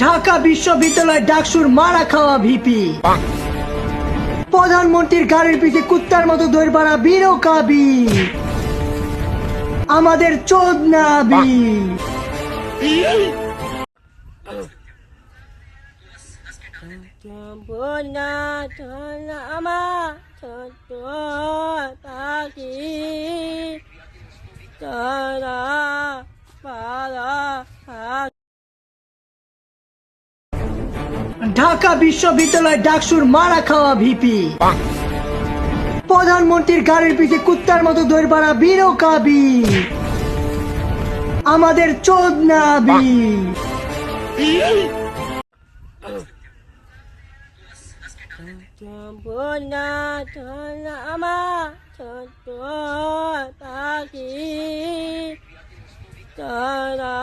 ঢাকা বিশ্ববিদ্যালয় ডাকসুর মারা খাওয়া ভিপি, প্রধানমন্ত্রীর গাড়ির পিঠে কুত্তার মতো দৌড় বাড়া বীরও কাবি, আমাদের চোদনাবি। ঢাকা বিশ্ববিদ্যালয় ডাকসুর মারা খাওয়া ভিপি, প্রধানমন্ত্রীর গাড়ির পিঠে কুত্তার মতো দৌড় বাড়া বীরও কাবি, আমাদের চোদনাবি। তারা